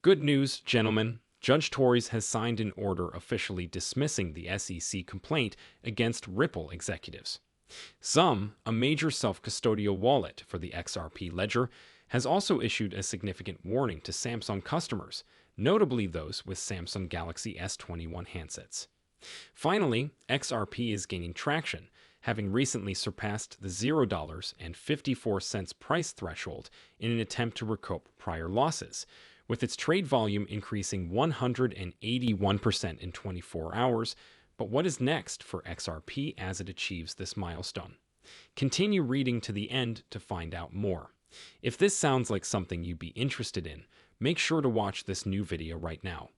Good news, gentlemen. Judge Torres has signed an order officially dismissing the SEC complaint against Ripple executives. A major self-custodial wallet for the XRP ledger, has also issued a significant warning to Samsung customers, notably those with Samsung Galaxy S21 handsets. Finally, XRP is gaining traction, having recently surpassed the $0.54 price threshold in an attempt to recoup prior losses, with its trade volume increasing 181% in 24 hours. But what is next for XRP as it achieves this milestone? Continue reading to the end to find out more. If this sounds like something you'd be interested in, make sure to watch this new video right now.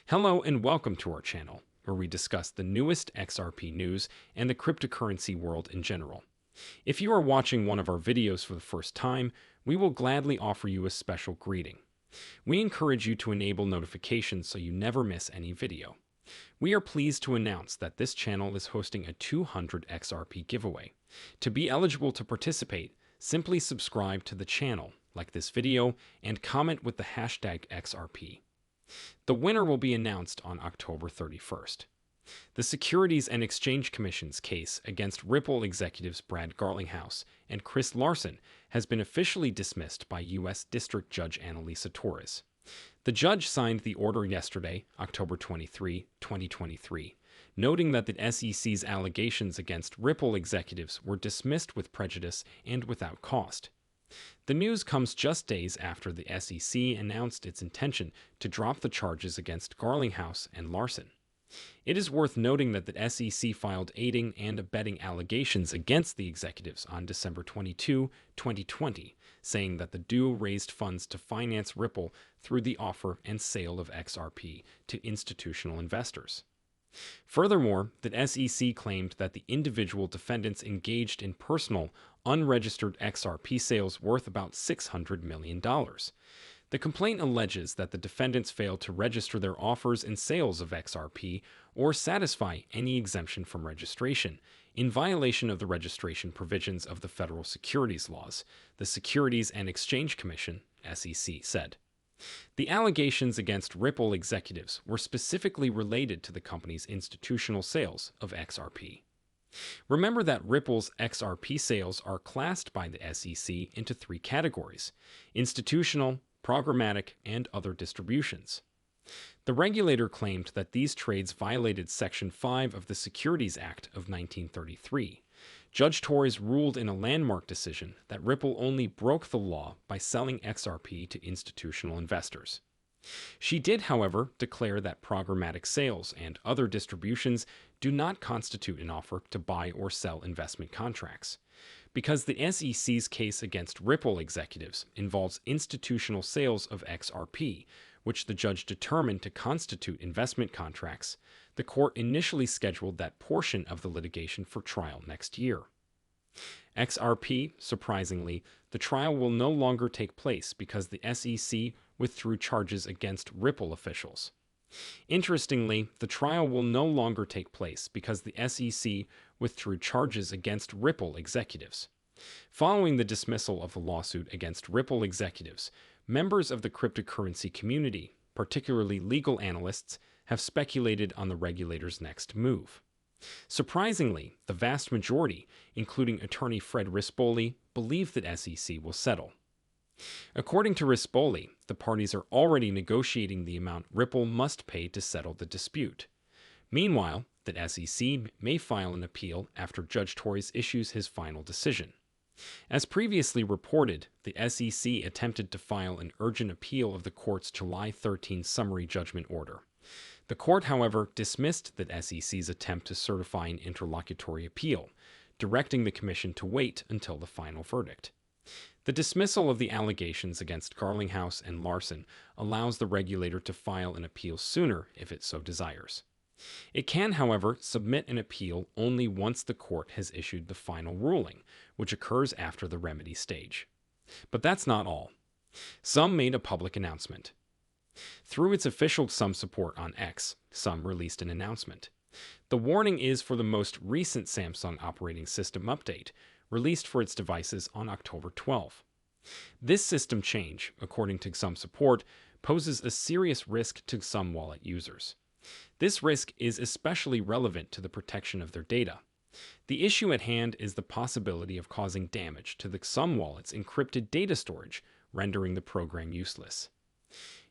Hello and welcome to our channel, where we discuss the newest XRP news and the cryptocurrency world in general. If you are watching one of our videos for the first time, we will gladly offer you a special greeting. We encourage you to enable notifications so you never miss any video. We are pleased to announce that this channel is hosting a 200 XRP giveaway. To be eligible to participate, simply subscribe to the channel, like this video, and comment with the hashtag XRP. The winner will be announced on October 31st. The Securities and Exchange Commission's case against Ripple executives Brad Garlinghouse and Chris Larson has been officially dismissed by U.S. District Judge Annalisa Torres. The judge signed the order yesterday, October 23, 2023, noting that the SEC's allegations against Ripple executives were dismissed with prejudice and without cost. The news comes just days after the SEC announced its intention to drop the charges against Garlinghouse and Larson. It is worth noting that the SEC filed aiding and abetting allegations against the executives on December 22, 2020, saying that the duo raised funds to finance Ripple through the offer and sale of XRP to institutional investors. Furthermore, the SEC claimed that the individual defendants engaged in personal, unregistered XRP sales worth about $600 million. The complaint alleges that the defendants failed to register their offers and sales of XRP or satisfy any exemption from registration, in violation of the registration provisions of the federal securities laws, the Securities and Exchange Commission, SEC, said. The allegations against Ripple executives were specifically related to the company's institutional sales of XRP. Remember that Ripple's XRP sales are classed by the SEC into three categories: institutional, programmatic, and other distributions. The regulator claimed that these trades violated Section 5 of the Securities Act of 1933. Judge Torres ruled in a landmark decision that Ripple only broke the law by selling XRP to institutional investors. She did, however, declare that programmatic sales and other distributions do not constitute an offer to buy or sell investment contracts. Because the SEC's case against Ripple executives involves institutional sales of XRP, which the judge determined to constitute investment contracts, the court initially scheduled that portion of the litigation for trial next year. XRP, surprisingly, the trial will no longer take place because the SEC withdrew charges against Ripple officials. Interestingly, the trial will no longer take place because the SEC withdrew charges against Ripple executives. Following the dismissal of the lawsuit against Ripple executives, members of the cryptocurrency community, particularly legal analysts, have speculated on the regulator's next move. Surprisingly, the vast majority, including attorney Fred Rispoli, believe that SEC will settle. According to Rispoli, the parties are already negotiating the amount Ripple must pay to settle the dispute. Meanwhile, the SEC may file an appeal after Judge Torres issues his final decision. As previously reported, the SEC attempted to file an urgent appeal of the court's July 13 summary judgment order. The court, however, dismissed the SEC's attempt to certify an interlocutory appeal, directing the commission to wait until the final verdict. The dismissal of the allegations against Garlinghouse and Larson allows the regulator to file an appeal sooner if it so desires. It can, however, submit an appeal only once the court has issued the final ruling, which occurs after the remedy stage. But that's not all. SUM made a public announcement. Through its official SUM support on X, SUM released an announcement. The warning is for the most recent Samsung operating system update, released for its devices on October 12. This system change, according to SUM support, poses a serious risk to some wallet users. This risk is especially relevant to the protection of their data. The issue at hand is the possibility of causing damage to the XRP wallet's encrypted data storage, rendering the program useless.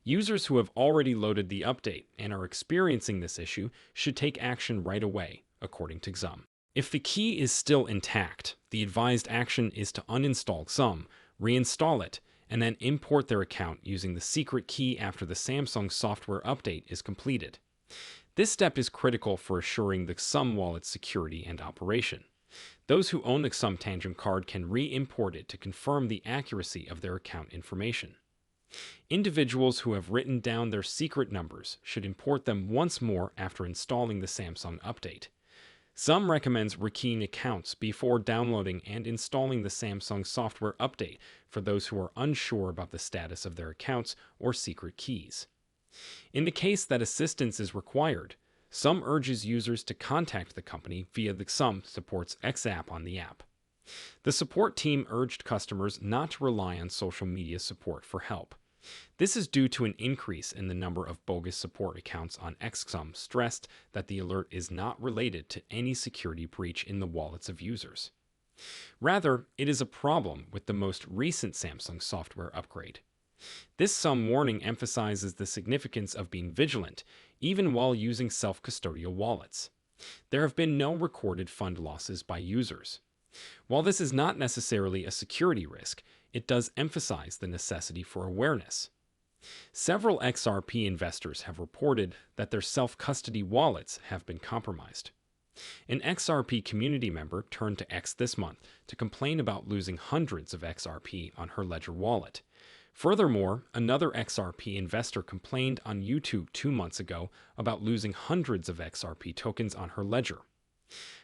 Users who have already loaded the update and are experiencing this issue should take action right away, according to XRP. If the key is still intact, the advised action is to uninstall XRP, reinstall it, and then import their account using the secret key after the Samsung software update is completed. This step is critical for assuring the XRP wallet's security and operation. Those who own the XRP Tangent card can re-import it to confirm the accuracy of their account information. Individuals who have written down their secret numbers should import them once more after installing the Samsung update. Some recommends rekeying accounts before downloading and installing the Samsung software update for those who are unsure about the status of their accounts or secret keys. In the case that assistance is required, some urges users to contact the company via the XRP Support's X app on the app. The support team urged customers not to rely on social media support for help. This is due to an increase in the number of bogus support accounts on XRP, stressed that the alert is not related to any security breach in the wallets of users. Rather, it is a problem with the most recent Samsung software upgrade. This XRP warning emphasizes the significance of being vigilant, even while using self-custodial wallets. There have been no recorded fund losses by users. While this is not necessarily a security risk, it does emphasize the necessity for awareness. Several XRP investors have reported that their self-custody wallets have been compromised. An XRP community member turned to X this month to complain about losing hundreds of XRP on her Ledger wallet. Furthermore, another XRP investor complained on YouTube 2 months ago about losing hundreds of XRP tokens on her Ledger.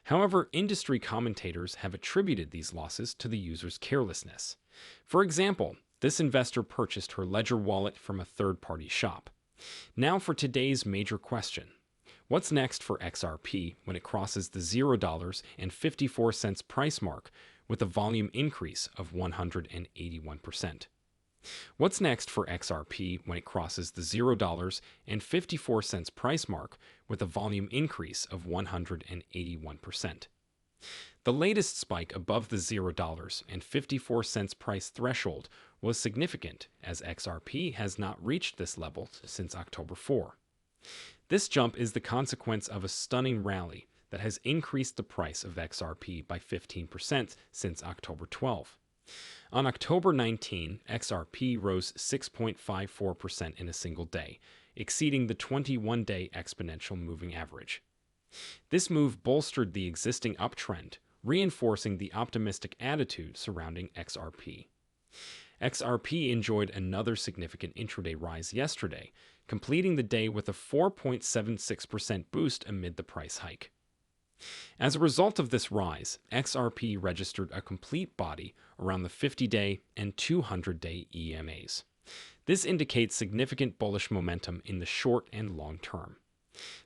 However, industry commentators have attributed these losses to the user's carelessness. For example, this investor purchased her Ledger wallet from a third-party shop. Now for today's major question. What's next for XRP when it crosses the $0.54 price mark with a volume increase of 181%? What's next for XRP when it crosses the $0.54 price mark with a volume increase of 181%? The latest spike above the $0.54 price threshold was significant, as XRP has not reached this level since October 4. This jump is the consequence of a stunning rally that has increased the price of XRP by 15% since October 12. On October 19, XRP rose 6.54% in a single day, exceeding the 21-day exponential moving average. This move bolstered the existing uptrend, reinforcing the optimistic attitude surrounding XRP. XRP enjoyed another significant intraday rise yesterday, completing the day with a 4.76% boost amid the price hike. As a result of this rise, XRP registered a complete body around the 50-day and 200-day EMAs. This indicates significant bullish momentum in the short and long term.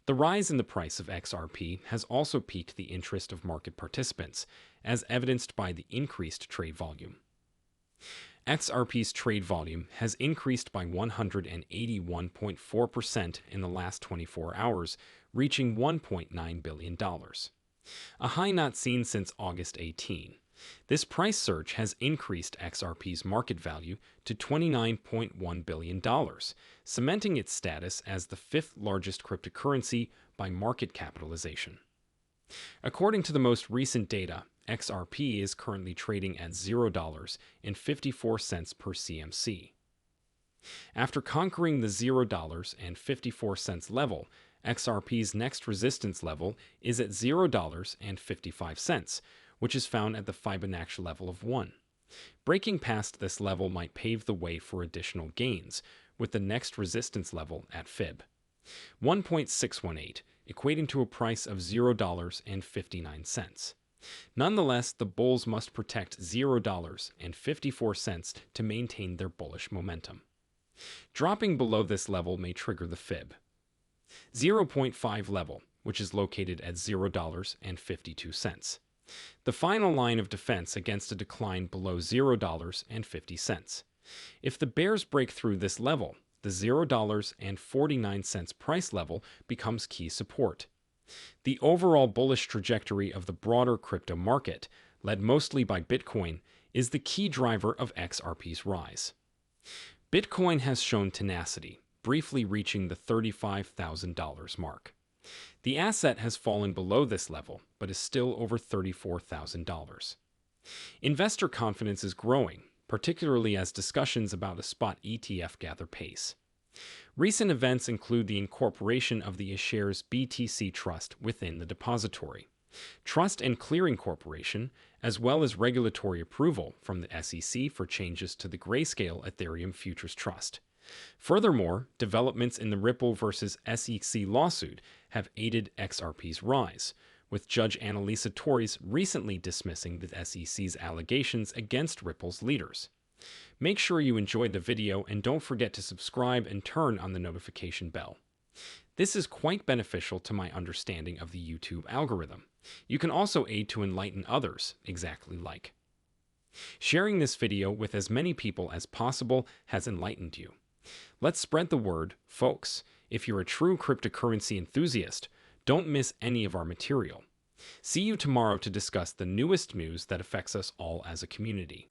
The rise in the price of XRP has also piqued the interest of market participants, as evidenced by the increased trade volume. XRP's trade volume has increased by 181.4% in the last 24 hours, reaching $1.9 billion, a high not seen since August 18. This price surge has increased XRP's market value to $29.1 billion, cementing its status as the fifth largest cryptocurrency by market capitalization. According to the most recent data, XRP is currently trading at $0.54 per CMC. After conquering the $0.54 level, XRP's next resistance level is at $0.55, which is found at the Fibonacci level of 1. Breaking past this level might pave the way for additional gains, with the next resistance level at Fib 1.618, equating to a price of $0.59. Nonetheless, the bulls must protect $0.54 to maintain their bullish momentum. Dropping below this level may trigger the Fib 0.5 level, which is located at $0.52. The final line of defense against a decline below $0.50. If the bears break through this level, the $0.49 price level becomes key support. The overall bullish trajectory of the broader crypto market, led mostly by Bitcoin, is the key driver of XRP's rise. Bitcoin has shown tenacity, briefly reaching the $35,000 mark. The asset has fallen below this level, but is still over $34,000. Investor confidence is growing, particularly as discussions about a spot ETF gather pace. Recent events include the incorporation of the iShares BTC Trust within the depository, Trust and Clearing Corporation, as well as regulatory approval from the SEC for changes to the Grayscale Ethereum Futures Trust. Furthermore, developments in the Ripple versus SEC lawsuit have aided XRP's rise, with Judge Annalisa Torres recently dismissing the SEC's allegations against Ripple's leaders. Make sure you enjoyed the video and don't forget to subscribe and turn on the notification bell. This is quite beneficial to my understanding of the YouTube algorithm. You can also aid to enlighten others, exactly like. Sharing this video with as many people as possible has enlightened you. Let's spread the word, folks. If you're a true cryptocurrency enthusiast, don't miss any of our material. See you tomorrow to discuss the newest news that affects us all as a community.